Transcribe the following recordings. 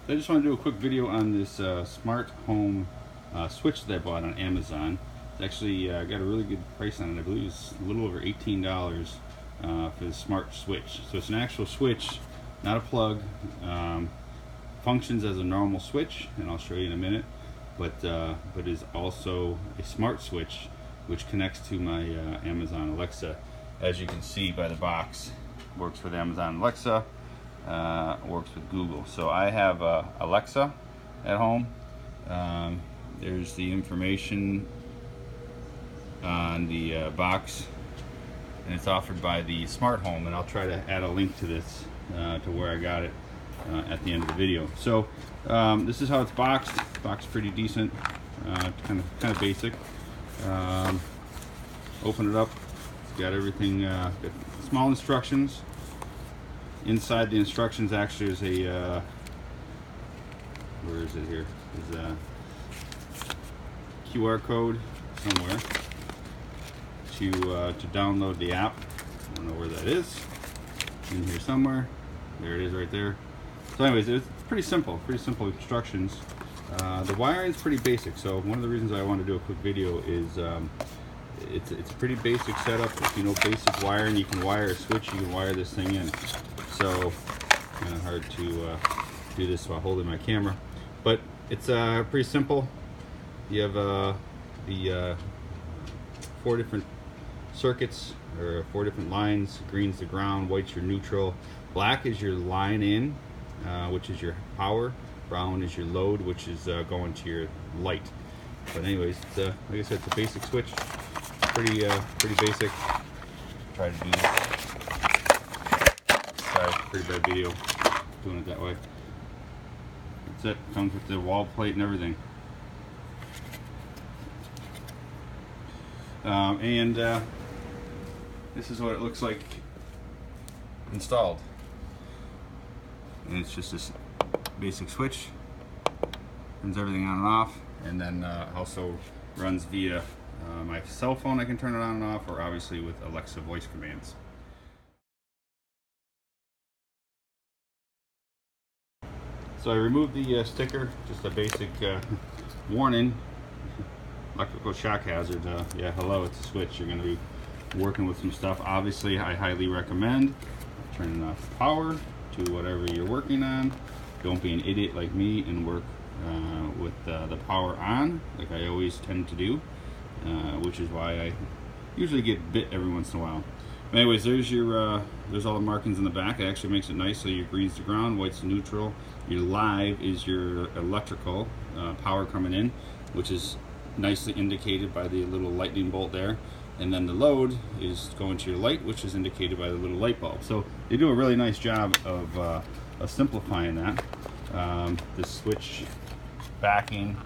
So I just want to do a quick video on this smart home switch that I bought on Amazon. It's actually got a really good price on it. I believe it's a little over $18 for the smart switch. So it's an actual switch, not a plug. Functions as a normal switch, and I'll show you in a minute. But is also a smart switch, which connects to my Amazon Alexa. As you can see by the box, works with Amazon Alexa. Works with Google. So I have Alexa at home. There's the information on the box, and it's offered by the smart home, and I'll try to add a link to this to where I got it at the end of the video. So this is how it's boxed. Box pretty decent, kind of basic. Open it up. It's got everything. Got small instructions. Inside the instructions actually is a where is it here? Is a QR code somewhere to download the app. I don't know where that is. In here somewhere. There it is, right there. So, anyways, it's pretty simple instructions. The wiring is pretty basic. So one of the reasons I want to do a quick video is it's a pretty basic setup. If you know basic wiring, you can wire a switch. You can wire this thing in. So kind of hard to do this while holding my camera, but it's pretty simple. You have the 4 different circuits, or 4 different lines. Green's the ground, white's your neutral, black is your line in, which is your power, brown is your load, which is going to your light. But anyways, it's like I said, it's a basic switch. Pretty basic. Try to do this. Pretty bad video doing it that way. That's it. Comes with the wall plate and everything. This is what it looks like installed. And it's just this basic switch. Turns everything on and off, and then also runs via my cell phone. I can turn it on and off, or obviously with Alexa voice commands. So I removed the sticker, just a basic warning, electrical shock hazard. Yeah, hello, it's a switch. You're going to be working with some stuff. Obviously, I highly recommend turning off the power to whatever you're working on. Don't be an idiot like me and work with the power on, like I always tend to do, which is why I usually get bit every once in a while. Anyways, there's your there's all the markings in the back. It actually makes it nice. So your green's the ground, white's the neutral. Your live is your electrical power coming in, which is nicely indicated by the little lightning bolt there. And then the load is going to your light, which is indicated by the little light bulb. So they do a really nice job of simplifying that. The switch backing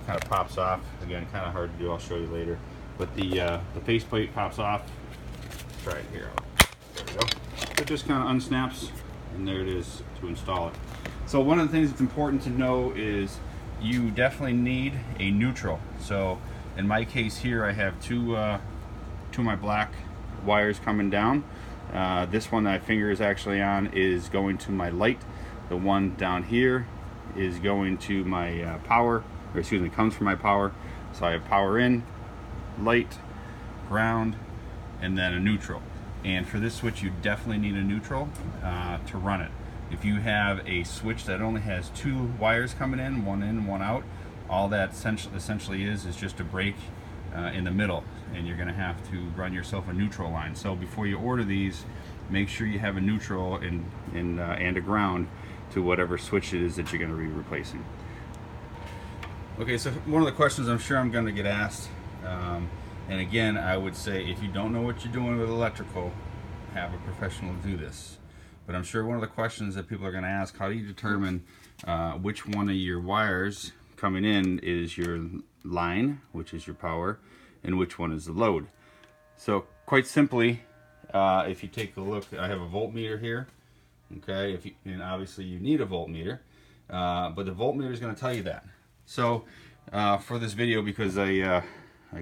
kind of pops off. Again, kind of hard to do. I'll show you later. But the faceplate pops off. Try it here. There we go. It just kind of unsnaps, and there it is to install it. So one of the things that's important to know is you definitely need a neutral. So in my case here, I have two of my black wires coming down. This one that my finger is actually on is going to my light. The one down here is going to my power, or excuse me, comes from my power. So I have power in, light, ground, and then a neutral. And for this switch, you definitely need a neutral to run it. If you have a switch that only has 2 wires coming in, one out, all that essentially is just a break in the middle, and you're gonna have to run yourself a neutral line. So before you order these, make sure you have a neutral and a ground to whatever switch it is that you're gonna be replacing. Okay, so one of the questions I'm sure I'm gonna get asked, and again, I would say if you don't know what you're doing with electrical, have a professional do this. But I'm sure one of the questions that people are going to ask, how do you determine which one of your wires coming in is your line, which is your power, and which one is the load? So quite simply, if you take a look, I have a voltmeter here. Okay, and obviously you need a voltmeter, but the voltmeter is going to tell you that. So for this video, because I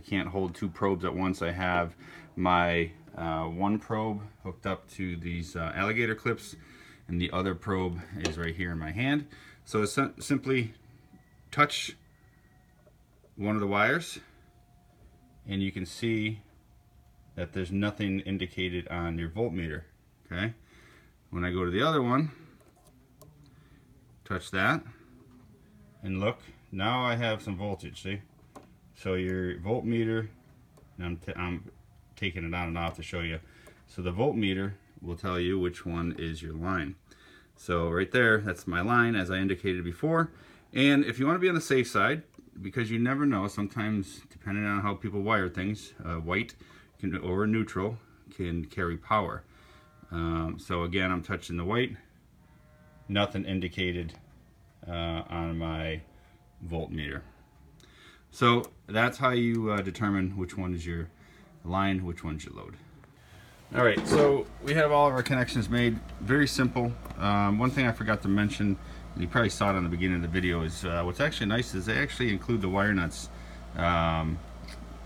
can't hold 2 probes at once, I have my one probe hooked up to these alligator clips, and the other probe is right here in my hand. So simply touch one of the wires, and you can see that there's nothing indicated on your voltmeter. Okay, when I go to the other one, touch that, and look, now I have some voltage. See, so your voltmeter, and I'm taking it on and off to show you. So the voltmeter will tell you which one is your line. So right there, that's my line, as I indicated before. And if you want to be on the safe side, because you never know, sometimes depending on how people wire things, white or neutral can carry power. So again, I'm touching the white, nothing indicated on my voltmeter. So that's how you determine which one is your line, which one's your load. All right, so we have all of our connections made. Very simple. One thing I forgot to mention, and you probably saw it on the beginning of the video, is what's actually nice is they actually include the wire nuts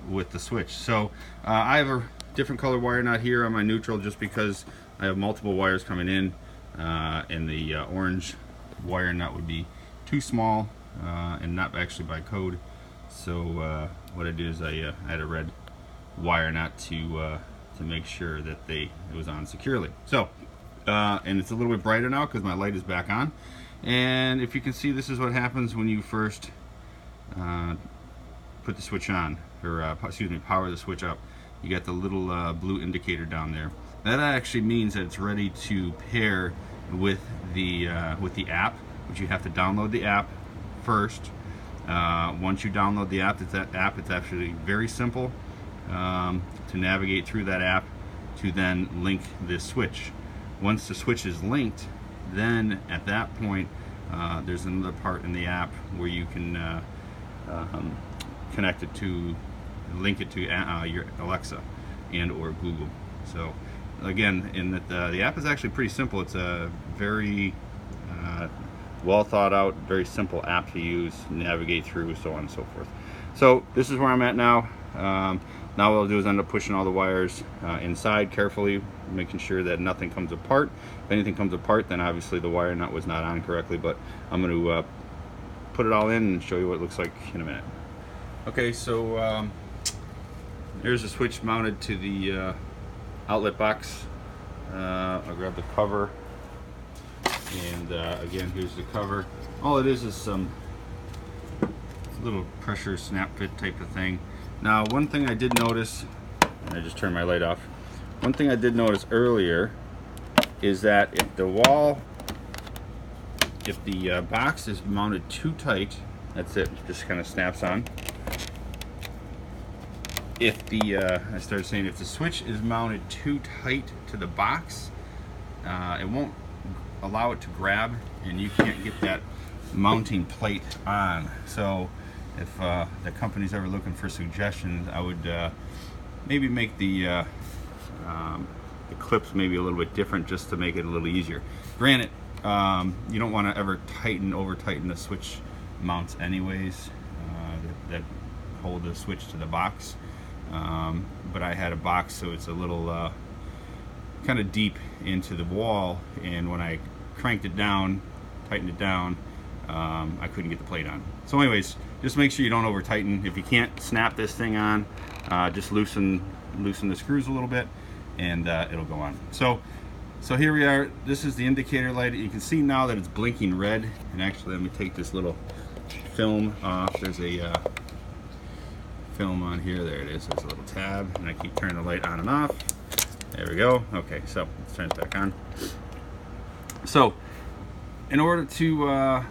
with the switch. So I have a different color wire nut here on my neutral just because I have multiple wires coming in, and the orange wire nut would be too small and not actually by code. So what I did is I had a red wire nut to make sure that it was on securely. So and it's a little bit brighter now because my light is back on. And if you can see, this is what happens when you first put the switch on, or excuse me, power the switch up. You got the little blue indicator down there. That actually means that it's ready to pair with the app, which you have to download the app first. Once you download the app, it's actually very simple to navigate through that app to then link this switch. Once the switch is linked, then at that point there's another part in the app where you can connect it to, link it to your Alexa and or Google. So again, the app is actually pretty simple. It's a very well thought out, very simple app to use, navigate through, so on and so forth. So this is where I'm at now. Now what I'll do is end up pushing all the wires inside carefully, making sure that nothing comes apart. If anything comes apart, then obviously the wire nut was not on correctly, but I'm going to put it all in and show you what it looks like in a minute. Okay, so there's the switch mounted to the outlet box. I'll grab the cover, and again, here's the cover. All it is some little pressure snap fit type of thing. Now, one thing I did notice, and I just turned my light off. One thing I did notice earlier is that if the box is mounted too tight, that's it, just kind of snaps on. If I started saying if the switch is mounted too tight to the box, it won't allow it to grab, and you can't get that mounting plate on. So if the company's ever looking for suggestions, I would maybe make the clips maybe a little bit different, just to make it a little easier. Granted, you don't want to ever over tighten the switch mounts anyways, that hold the switch to the box. But I had a box, so it's a little kind of deep into the wall, and when I cranked it down, tightened it down, I couldn't get the plate on. So anyways, just make sure you don't over tighten. If you can't snap this thing on, just loosen the screws a little bit, and it'll go on. So here we are. This is the indicator light. You can see now that it's blinking red. And actually, let me take this little film off. There's a film on here. There it is. There's a little tab, and I keep turning the light on and off. There we go. Okay, so let's turn it back on. So in order to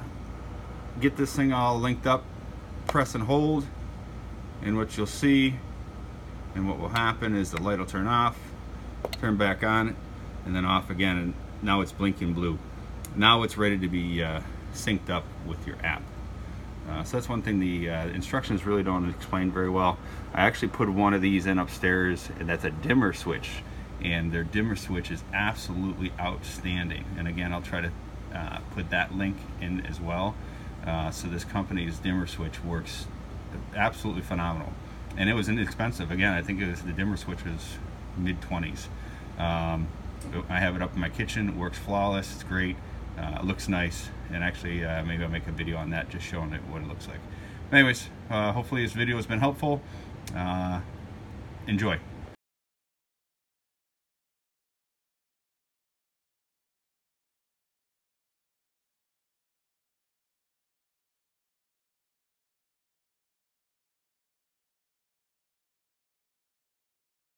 get this thing all linked up, press and hold, and what you'll see and what will happen is the light will turn off, turn back on, and then off again, and now it's blinking blue. Now it's ready to be synced up with your app. So that's one thing the instructions really don't explain very well. I actually put one of these in upstairs, and that's a dimmer switch, and their dimmer switch is absolutely outstanding. And again, I'll try to put that link in as well. So this company's dimmer switch works absolutely phenomenal, and it was inexpensive. Again, I think the dimmer switch was mid-20s. I have it up in my kitchen. It works flawless. It's great. It looks nice, and actually maybe I'll make a video on that, just showing it what it looks like. Anyways, hopefully this video has been helpful. Enjoy.